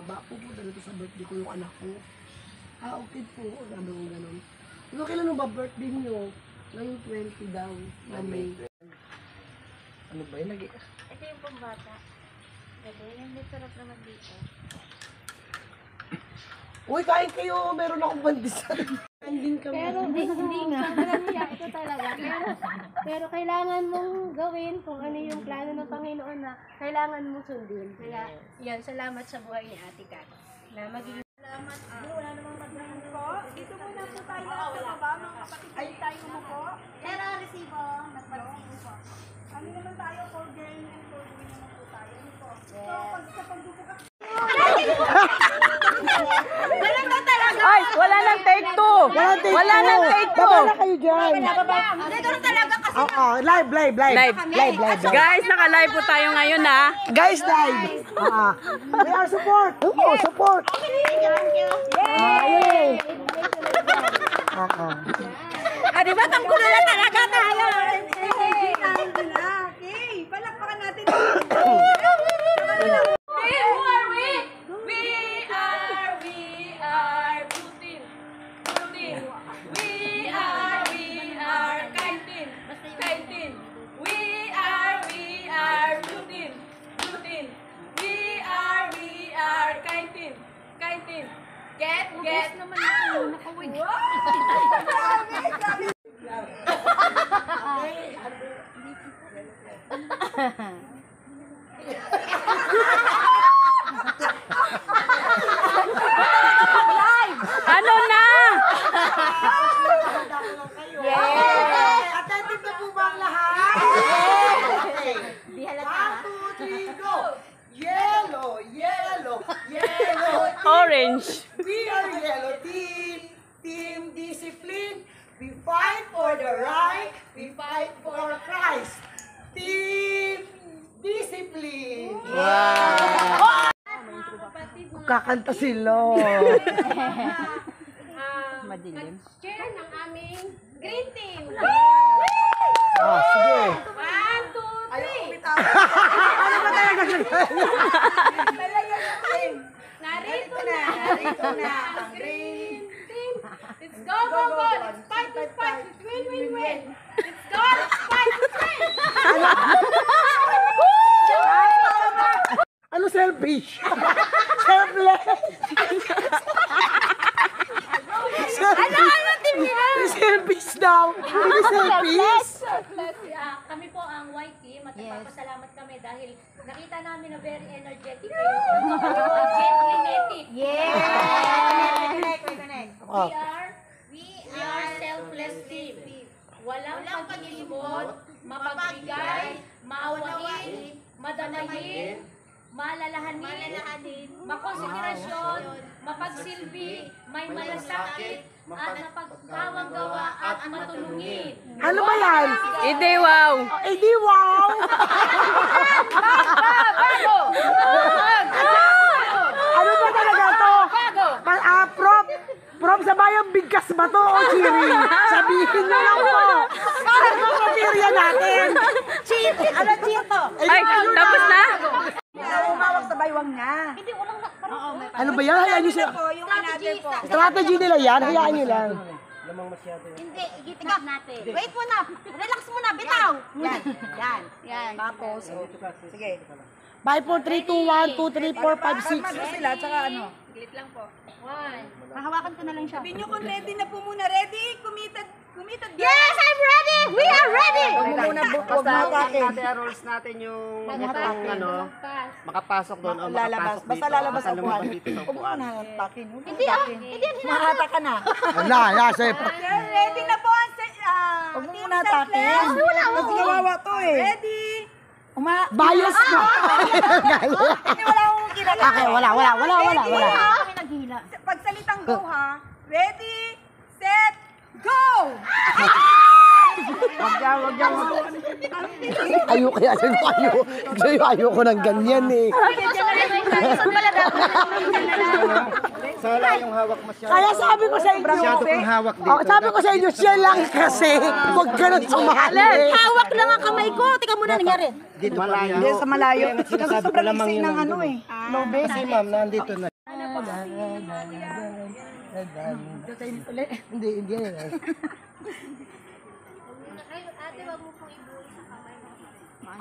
pupunta dito sa birthday ko yung anak ko. Okay po, sabi ko gano'n. Pero kailan ba birthday niyo? Ngayong 20 daw, na May. Ano ba yun? Ito yung pambata. Pwede, yung may sarap naman dito. Uy, kain kayo! Meron akong bandisan. Kain kami. Pero hindi nga. Ito talaga. Pero kailangan mong gawin kung ano yung plano ng Panginoon na kailangan mong sundin. Kaya, yan, salamat sa buhay ni Ate Kat. Na magiging salamat. Wala namang magandang po. Dito muna po tayo sa baba. Mga kapatid, ay tayo mo po. Pero resibo. Nagpag-resibo po. Kami naman tayo for girl and for women naman po tayo. So, pag sa pagbubukas. Ay, wala nang take two. Wala nang take two. Baba na kayo dyan. Live. Guys, naka-live po tayo ngayon ha. Guys, live. They are support. Support. Yay. Di ba tanggulo na talaga tayo? Okay, palakpakan natin. Who are we? We are Blue Team. We are Kind Team. We are Blue Team. We are Kind Team. Get. Ano na? Attentive na po ba ang lahat? Di halata. 1, 2, 3, go! Yellow. Orange. We are yellow team. Team discipline. We fight for the right. We fight for Christ. Team discipline. Wow. Kakanta sila. Madilim. Chair ng aming green team. Sige. 1, 2, 3. Ano ba talaga siya? Narito na ang green team. Let's go. Let's fight. Let's win. Let's go. Let's fight. Ano selfish? Selfless. Ano team nila? Selfish daw. Hindi selfish. Kami po ang white team at nagpapasalamat kami dahil nakita namin na very energetic kayo. Gentlenetic. We are selfless team. Walang pag-iibot, mapagbigay, maawain, madanayin, malalahanin, makonsiderasyon, mapagsilbi, may malasakit, at napagkawang gawa at matulungin. Ano ba yan? Ide wow. Di wow! Ano ba talaga to? Prop sa bayang bigkas ba to o cheering? Sabihin nyo lang po. Ano ba material natin? Cheat! Ano cheat to? Ay, tapos na? Umawak sa baywang nga. Hindi, walang Ano ba yan? Hayaan nyo siya. yung another po. Strategy nila yan. Hayaan nyo lang. Hindi, igitigap natin. Wait muna. Relax muna, bitaw. Yan. Tapos, sige. Bye po. 3, 2, 1, 2, 3, 4, 5, 6. Sila, tsaka ano? Glit lang po. 1. Hahawakan ko na lang siya. Sabihin nyo kung ready na po muna. Ready? Committed. Yes, I'm ready! We are ready! Basta rules natin yung itong makapasok doon o makapasok dito. Basta lalabas ang upuan. dito sa upuan. Hindi Mahata ka na. Wala, sir. Ready na po ang Huwag mo muna atakin. Kasi kawawa to eh. Ready? Bias na. Hindi wala akong kinala. Okay, wala. Kami naghila. Pagsalitang go ha. Ready, set, go! Ayoko ng ganyan eh. Saan pala dapat? Sa Masala yung hawak masyado. Kaya sabi ko sa inyo, Masyado kong hawak dito. oh, sabi ko sa inyo, siya lang kasi, huwag ganun sumali. Hawak lang ang kamay ko. Tika muna nangyari. Dito malayo. Hindi, sa malayo. Kaya nga Kasi sinasabi ko sobrang lamang iksi yun ng ano nandun eh. eh. Kasi ma'am, nandito na. Hindi, hindi. Ate, wag mo pong ibuo sa kamay mo.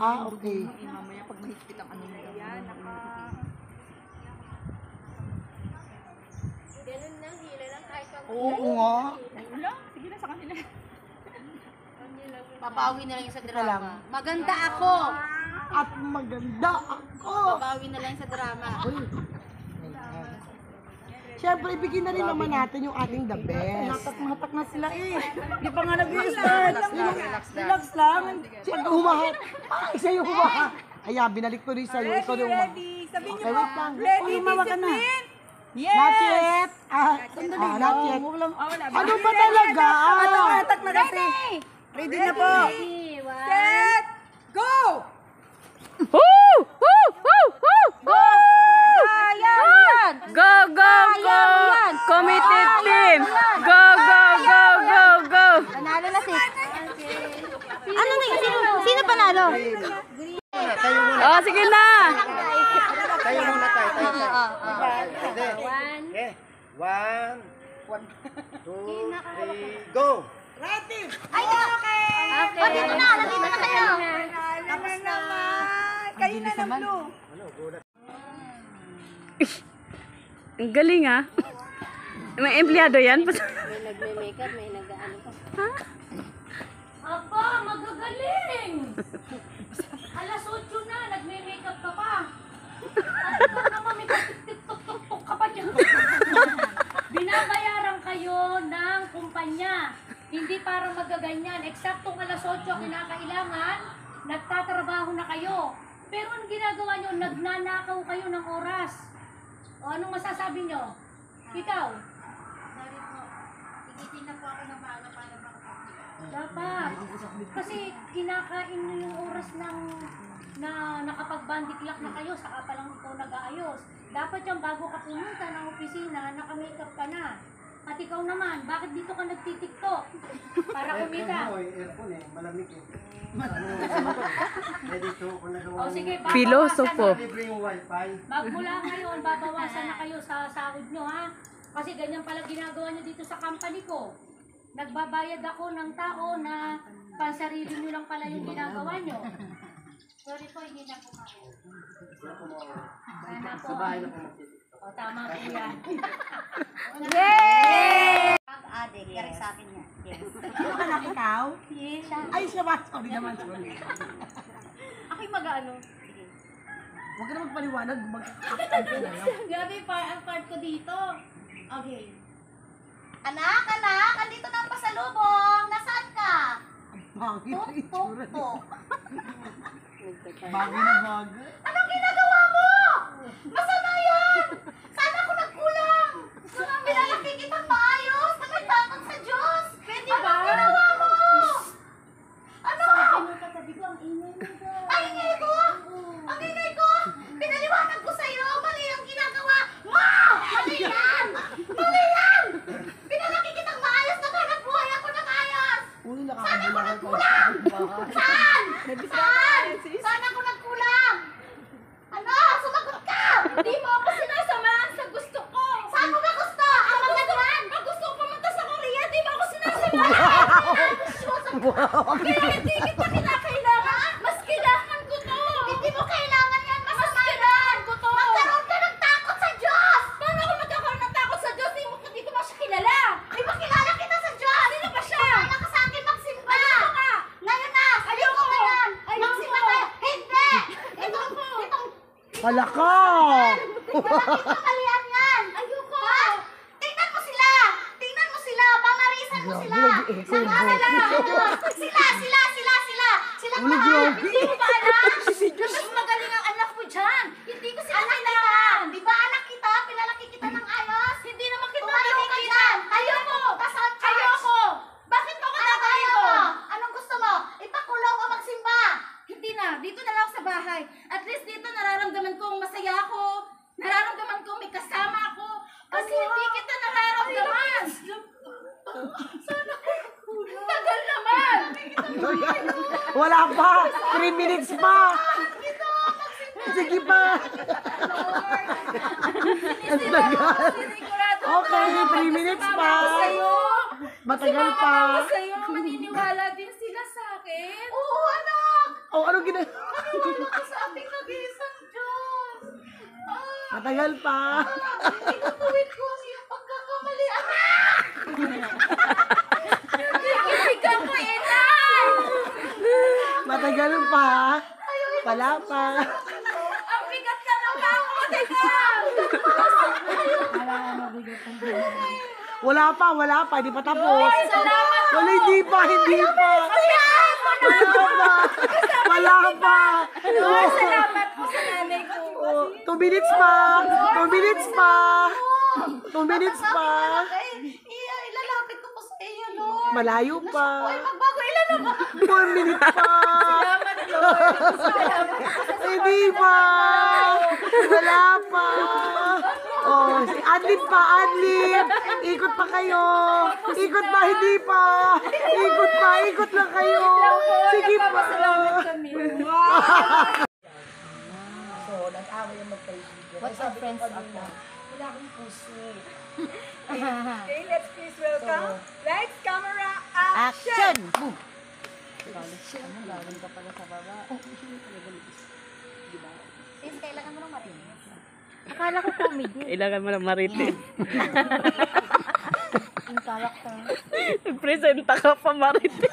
Ah, okay. Ganun lang, hila lang kahit pag Oo nga. Papawi na lang yung sa drama. Maganda ako. At maganda ako. Papawi na lang sa drama. Siyempre, ibigin na rin naman natin yung ating the best. Matak na sila eh. Di pa nga nag-i-start. Relax lang. Siyempre, humahat. Ah, isa yung humahat. Kaya, binalik ko rin sa'yo. Ikaw yung humahat. Sabihin Okay, wait lang. Ready, discipline. Yes! Not yet. Not yet. Ano ba talaga? Matak na kasi. Ready na po. Ready, one. Set! Go! Woo! Woo! Woo! Woo! Woo! Kaya yan! Go, go, go! Committed team! Go, go, go, go, go! Panalo na si... Ano na sino panalo? Tayo muna. Oh, sige na! Tayo muna tayo. Tayo. Hindi. One. Okay. 1, 2, 3, go! Ready! Okay. Dito na, nandito na kayo. Ano naman? Kayo na ng blue. Ang galing ah. May empleyado yan? May nagme-makeup, may nag-ano pa. Aba, magagaling! Alas 8 na, nagme-makeup ka pa. At ikaw naman, may tiktok-tok ka pa dyan. Binabayaran kayo ng kumpanya. Hindi para magaganyan. Eksaktong alas 8 ang kinakailangan, nagtatrabaho na kayo. Pero ang ginagawa nyo, nagnanakaw kayo ng oras. O anong masasabi nyo? Ikaw? Sorry po. Igitin na po ako ng maaga para makapagpapit. Dapat. Kasi kinakain nyo yung oras ng na nakapag-bandiklak na kayo, saka pa lang ikaw nag-aayos. Dapat yung bago ka pumunta ng opisina, naka-makeup ka na. At ikaw naman, bakit dito ka nagtitiktok? Para kumita. Aircon eh, malamig eh. Ready to kung nagawa. O sige, Pilosopo. Libre yung wifi. Magmula ngayon, babawasan na kayo sa sahod nyo, ha? Kasi ganyan pala ginagawa nyo dito sa company ko. Nagbabayad ako ng tao na pansarili nyo lang pala yung ginagawa nyo. Sorry po, hindi na po ako. Sana po. O, tama po yan. Adik, kaya sa akin yan. Yes. Ano anak ikaw? Yes. Ay, siya ba? Sorry naman. Sorry. Ako'y mag-ano. Huwag ka na magpaliwanag. Mag-active ka na lang. Grabe ang part ko dito. Okay. Anak, andito na ang pasalubong. Nasaan ka? Bagay na itsura niya. Tuk. Bagay na bagay. Anong ginagawa mo? Masama yan! Sana ako nagkulang! Pinalaki kitang maayos na may takot sa Diyos! Pwede ba? Anong ginawa mo? Ano? Sabi mo katabi ko, ang ingay mo ba? Ay, ingay ko! Ang ingay ko! Pinaliwanag ko sa'yo! Mali ang ginagawa! Ma! Mali yan! Mali yan! Pinalaki kitang maayos na hanap buhay ako ng ayos! Uy, Saan ako nakakabula nagkulang? Saan? Saan? Saan ako nagkulang? Ano? Sumagot ka! Hindi mo ako sinasamahan sa gusto ko. Saan mo ba gusto? Ang mga naman! Pag gusto ko pumunta sa Korea, di mo ako sinasamahan. Hindi kita kinakailangan. Mas kailangan ko to. Hindi mo kailangan yan! Masama yan! Magkaroon ka ng takot sa Diyos! Paano ako magkakaroon ng takot sa Diyos? Di ko ba siya kilala? Ay, makilala kita sa Diyos! Sino ba siya? Kumala ka sa akin magsimba! Ayoko ka! Ngayon na! Ayoko Ayoko! ngayon! Ayoko! Magsimba tayo! Hindi! Itong Palaka! Pinakikapalian yan! Ayoko! Ha? Tingnan mo sila! Tingnan mo sila! Pamarisan mo sila! Grabe, Nakakala! Sila! Silang lahat! Hindi mo ba alam? Mas magaling ang anak mo dyan. Hindi ko sila kailangan. Di ba anak kita? Pinalaki kita ng ayos! Hindi naman kita Tumayo ka nakikita. dyan! Ayoko! Pumunta sa church! Ayoko! Bakit mo ako Anong ayaw tatalito? mo? Anong gusto mo? Ipakulong o magsimba? Hindi na. Dito na lang ako sa bahay. At least dito nararamdaman kong masaya ako. Nararamdaman kong may kasama ako. Kasi hindi Wala pa. 3 minutes pa. Sige pa. Ang tagal. Okay, 3 minutes pa. Matagal pa. Sa'yo, maniniwala din sila sa akin. Oo, anak. Oh, ano gina? Maniwala ka sa ating nag-iisang Diyos. Matagal pa. Inutuwid ko ang iyong pagkakamali, anak. Ibigay mo, inay. Matagal pa. Wala pa. Ang bigat ka naman mo, teka. Wala pa. Hindi pa tapos. Wala, hindi pa. Wala pa. Salamat po sa nanay ko. 2 minutes pa. 2 minutes pa. 2 minutes pa. Ilalapit ko po sa iyo, Lord. Malayo pa. Magbago, ilan na ba? 4 minutes pa. Hindi pa. Wala pa. Oh, si Adlib pa, Adlib. Ikot pa kayo. Ikot pa, hindi pa. Ikot lang kayo. Sige pa. So, nag-away yung magkaibigan. What's our friends ako? Wala akong puso. Okay, let's please welcome. Lights, camera, action! Kailangan mo nang marinig. Akala ko comedy. Kailangan mo lang maritin. Yung character. Presenta ka pa maritin.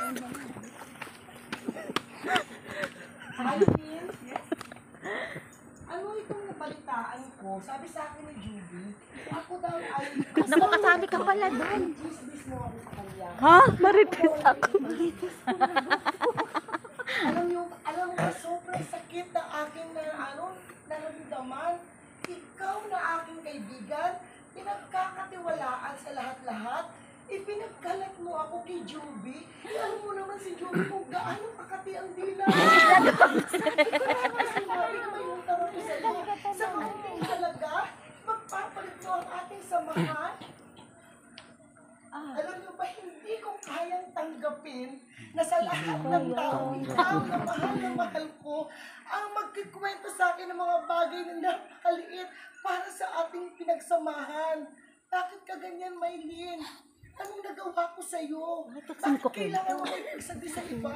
Ano itong nabalitaan ko? Sabi sa akin ni Judy, ako daw ay... Naku, kasali ka pala doon. Chismis mo ako sa kanya. Ha? Maritin ako. Alam mo, sobrang sakit na aking nararamdaman. Ikaw na aking kaibigan, pinagkakatiwalaan sa lahat-lahat. Ipinagkalat mo ako kay Juby. Alam mo naman si Juby kung gaano kakati ang dila. Sinabi naman yung taro ko sa'yo. Sa kaunting halaga, magpapalit mo ang ating samahan. Alam niyo ba, hindi ko kayang tanggapin na sa lahat ng tao, ikaw na mahal ko, ang magkikwento sa akin ng mga bagay na napakaliit para sa ating pinagsamahan. Bakit ka ganyan, Maylin? Anong nagawa ko sa'yo? Bakit kailangan mo ipagsabi sa iba?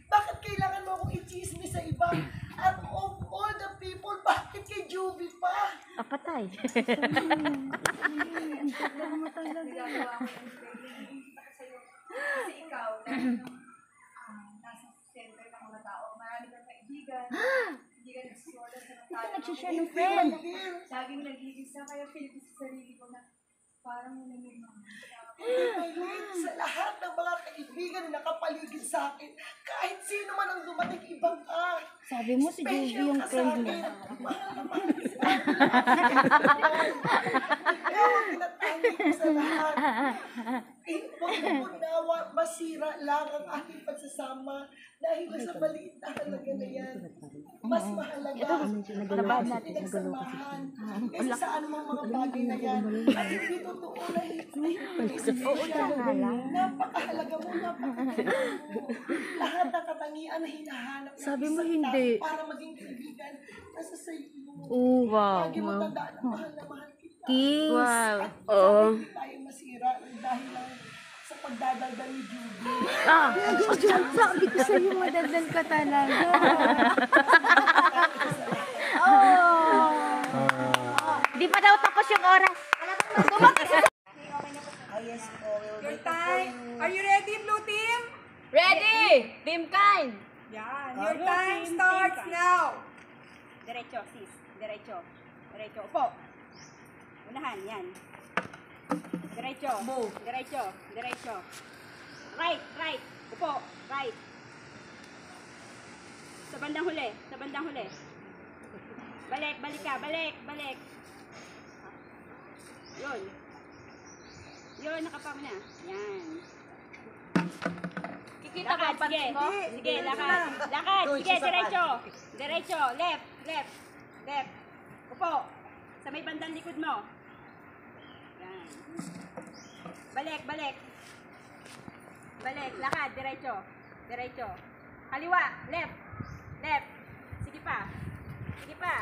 Bakit kailangan mo akong i-chismis sa iba? At of all the people, bakit kay Juby pa? Patay. Kasi ikaw, nasa center ka mga tao, marami kang kaibigan, hindi ka nagsusulat sa mga tao. Nagsishare ng friend. Laging nag-iisa, kaya feel ko sa sarili ko na parang nangyayari. Maylin, sa lahat ng mga kaibigan na nakapaligid sa akin, kahit sino man ang dumating, ibang ka. Sabi mo si Juby yung friend mo. Mahal na mahal sa akin. Ikaw ang tinatangi ko sa lahat. Huwag mo nawa, masira lang ang aking pagsasama dahil sa maliit na halaga na yan. Mas mahalaga ang pinagsamahan kaysa sa anumang mga bagay na yan. At hindi totoo na napakahalaga mo, napakahalaga mo. Lahat ng katangian na hinahanap ng Sabi mo isang hindi. tao para maging kaibigan, nasa sa'yo. Oh, wow. Lagi mo tandaan na mahal kita. Kiss. Wow. At Oo. hindi tayo masira dahil lang sa pagdadaldal ni Judy. Sabi ko sa'yo, madaldal ka talaga. Di pa daw tapos yung oras. Your time. Are you ready, blue team? Ready! Team Kind! Yan. Your time starts now. Diretso, sis. Diretso. Diretso. Upo. Unahan, yan. Diretso. Move. Diretso. Diretso. Right, right. Upo. Right. Sa bandang huli. Sa bandang huli. Balik, balik ka. Balik, balik. Yun. Yun, nakapang na. Yan. Kikita ba ang panty ko? Sige, lakad. Lakad. Sige, diretso. Diretso. Left, left. Left. Upo. Sa may bandang likod mo. Yan. Balik, balik. Balik, lakad, diretso. Diretso. Kaliwa. Left. Left. Sige pa. Sige pa.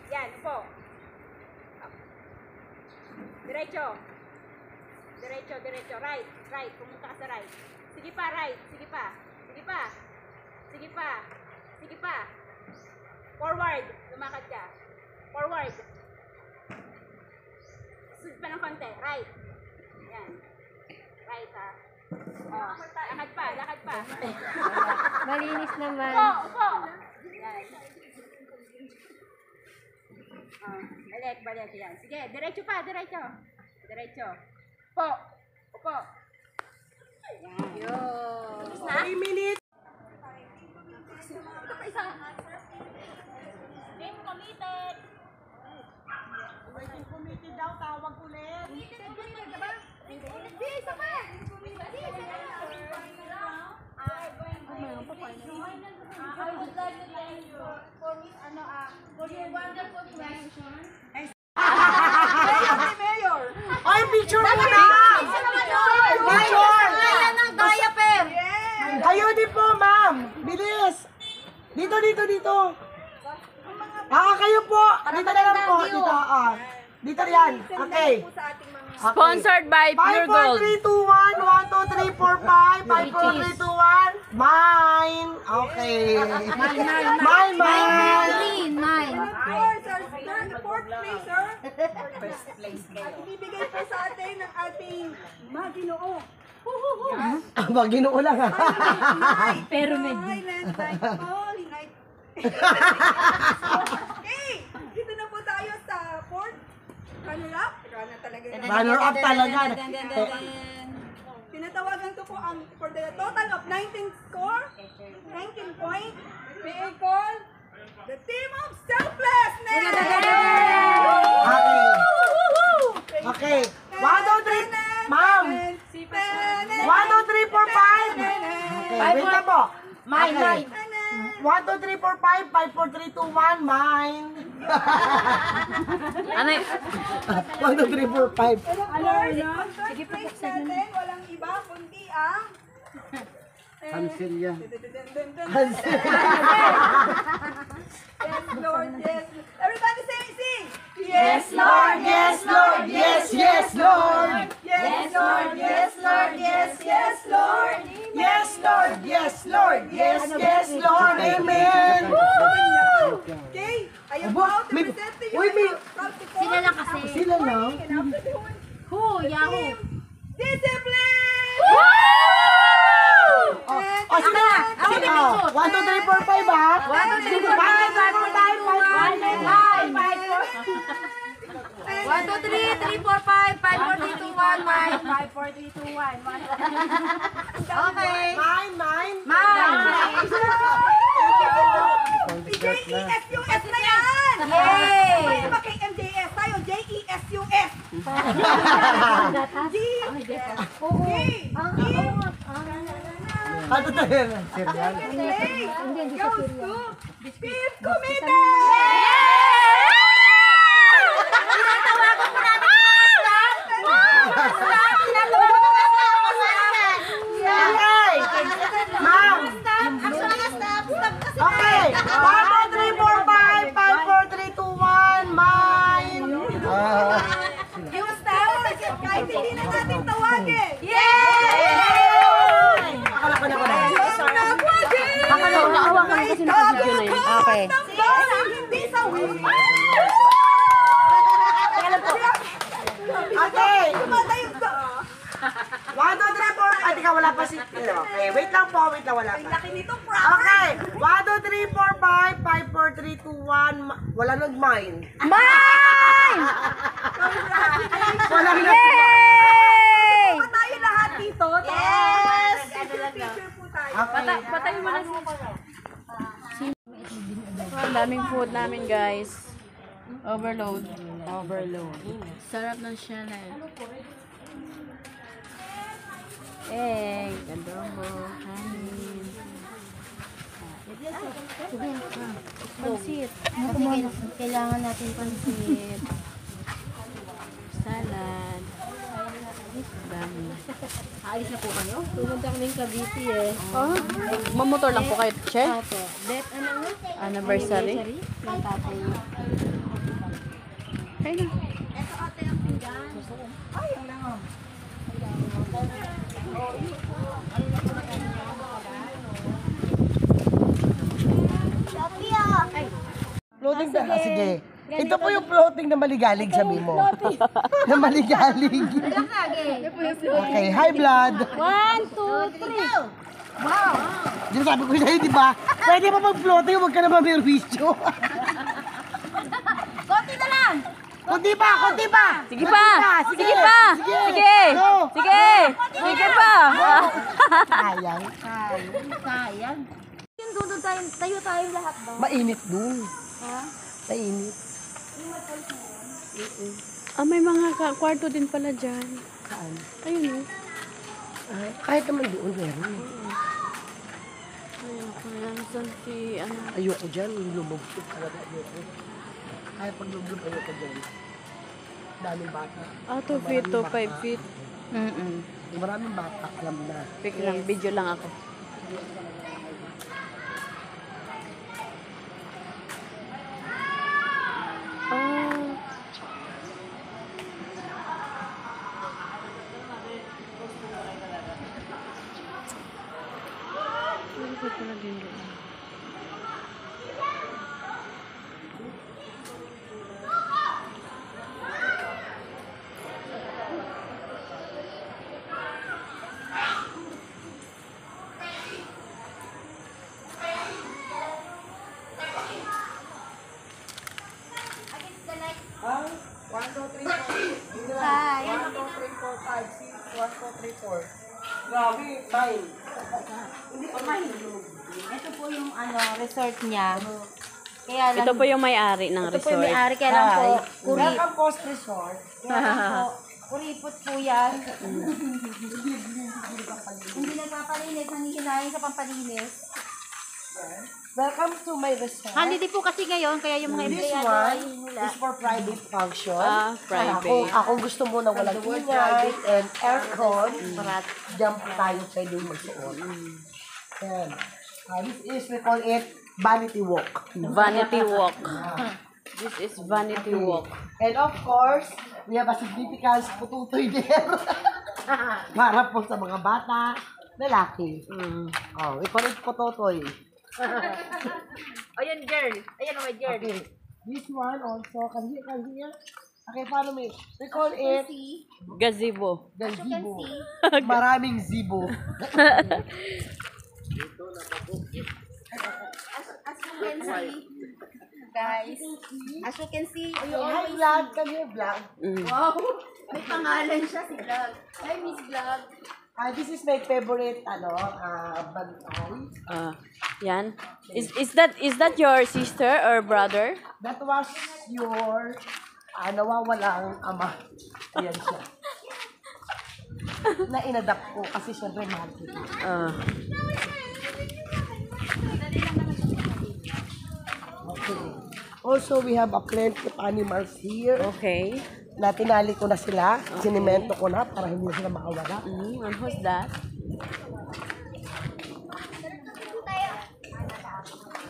Yan, upo. Diretso. Diretso, diretso. Right, right. Pumunta ka sa right. Sige pa, right. Sige pa. Sige pa. Sige pa. Sige pa. Forward. Lumakad ka. Forward. Sunod pa ng konti. Right. Yan. Right, ha. Oh. Lakad pa, lakad pa. Malinis naman. Upo, upo. Yan. Balik, balik. Yan. Sige, diretso pa, diretso. Diretso. Upo. Upo. Yan. Yun. Tapos na? 3 minutes. Ito pa isa. Game committed. Waiting committee daw, tawag ulit. Committed ka ba? Hindi, isa pa. I would like to thank you for your wonderful question. Ay, picture muna! Picture! ng diaper! Kayo din po, ma'am. Bilis. Dito, dito, dito. Kayo po. Dito na lang po. Dito, dito yan. Okay. Sponsored by 5, Pure 4, Gold. 3, 2, 1. 1, 2, 3, 4, 5. 5, 4, 3, 2, 1. Mine. Okay. Mine, mine. Mine. Fourth placer. At ibibigay po sa atin ng ating mga Ginoo. Aba, ginoo lang ha. Pero medyo. Silent night, holy night. Okay, dito na po tayo sa fourth runner-up. Runner talaga. Runner up talaga. Tinatawagan ko po ang for the total of 19 score, 19 points. May I call the team of Selflessness! Okay. Okay. 1, 2, 3. Ma'am. 1, 2, 3, 4, 5. Okay, wait na po. Mine, mine. 1, 2, 3, 4, 5. 5, 4, 3, 2, 1. Mine. Ano y- 1, 2, 3, 4, 5. Sige po, natin, walang iba kundi ang Cancel yan. Yes, Lord, yes. Everybody sing. Yes, Lord. Yes, Lord. Yes, yes, Lord. Yes, Lord, yes, Lord, yes, yes, Lord. Yes, Lord. Yes, Lord. Yes, yes, Lord. Amen. Okay, I am Aba, proud to may- present to you uy, may- Sila lang kasi. Sila lang. Who? Yahoo! Discipline! Oh, sila. Ako may picture. 1, 2, 3, 4, 5 ha? 1, 2, 3, 4, 5. 1, 2, 3, 3, 4, 5, 5, 4, 3, 2, 1, mine. 5, 4, 3, 2, 1. Okay. Mine, mine. Mine. J-E-S-U-S na yan! Yay! Pwede ba kay MJS tayo? J-E-S-U-S! G-E-S. Okay. Ano tayo? Okay. Goes to Fifth Committee! Tinatawagan po natin yung mga staff. Mga staff, tinatawagan po natin yung mga staff. Okay. Ma'am. Ang mga staff kasi Okay. 1, 2, 3, 4, 5. 5, 4, 3, 2, 1. Mine. Yung staff, kahit hindi na natin tawagin. Akala ko na ko na. Akala ko Naawa ka kasi naka-video na yun. Okay. Hindi sa win. Okay. Tumatayo ka. 1, 2, 3, 4. Ay, teka, wala pa si... Okay, wait lang po. Wait lang, wala pa. Laki nito, proper. Okay. 1, 2, 3, 4, 5. 5, 4, 3, 2, 1. Wala nag-mine. Wala nag Pa tayo lahat dito. Yes! Picture po tayo. Okay. Patayin mo na Ang daming food namin, guys. Overload. Overload. Sarap ng Chanel. Egg, adobo, kanin. Pansit. Kailangan natin Pansit. Salad. Dami. Aalis na po kayo? Pumunta kami ng Cavite eh. Mamotor lang po kayo, Che? Opo. Bet, ano nga? Anniversary? Ng tatay niya. Okay na. Ito ate ang pinggan. Floating na, sige. Ito po yung floating na maligalig, sabi mo. Na maligalig. Okay, high blood. 1, 2, 3. Di ba sabi ko sa'yo, di ba? Pwede pa mag-floating, huwag ka na mamirwisyo. Konti na lang! Kunti pa, kunti pa. Sige pa! Sige pa! Sige! Sige! Sige pa! Sayang. Sayang. Yung doon tayo lahat daw. Mainit dun. Mainit. May mga kwarto din pala dyan. Saan? Ayun o. Kahit naman doon, meron. Ayun, kaya saan si, ano. Ayoko dyan, lumog ko talaga. Ayoko. Kahit pag lumog, ayoko dyan. Daming bata. 2 feet to 5 feet. Maraming bata, alam na. Pick lang, video lang ako. Ang 1, 2, 3, 4. Hi. 1, 2, 3, 4, 5, 6, 1, 2, 3, 4. Grabe, 9. Hindi pa 9. Ito po yung resort niya. Kaya lang, Ito po yung may-ari ng ito po yung resort. may-ari, kaya lang po, Welcome Post Resort. kaya lang po, kuripot po yan. Hindi nagpapalinis, nanghihinahin sa pampalinis. Welcome to my resort. Holiday po kasi ngayon, kaya yung mga This empleyado ay one nila. is for private function. Private. Kung gusto mo na walang ingay and aircon, para dyan po tayo pwede magsuot. Yan. This is, we call it vanity walk. Vanity walk. This is vanity walk. And of course, we have a significant pututoy there. Para po sa mga bata, lalaki. Oh, we call it pututoy. Ayan, girl. Ayan, my girl. Okay. This one also, can you? Okay, paano mo? We call it Gazebo. gazebo. Maraming zibo. As you can see, guys, as you can see, Hi, vlog. Can you vlog? wow, may pangalan siya si Vlog. Hi, Miss Vlog. This is my favorite, bantay. Yan. Is that your sister or brother? That was your nawawalang ama. Ayan siya. Na inadapt ko kasi syempre mahal ko. Okay. Also, we have a plenty of animals here. Okay. Na tinali ko na sila. Sinimento ko na para hindi sila makawala. And who's that?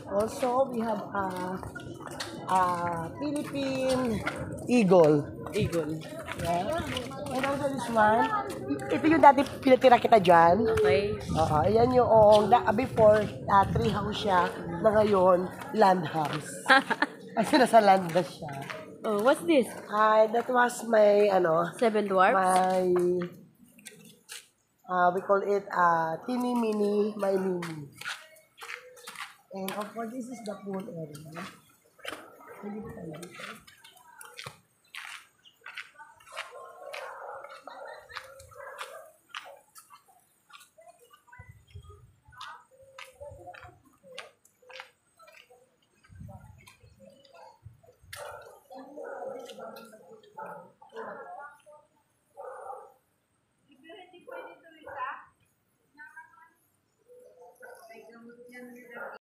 Also, we have a Philippine eagle. Eagle. Yeah. And also this one, ito yung dati pinatira kita dyan. Okay. Oo, ayan yung, before, tree house siya, na ngayon, land house. Kasi nasa land na siya. Oh, what's this? That was my, Seven dwarfs? my, we call it, teeny mini, my mini. And of course, this is the pool area. Pwede ba tayo dito?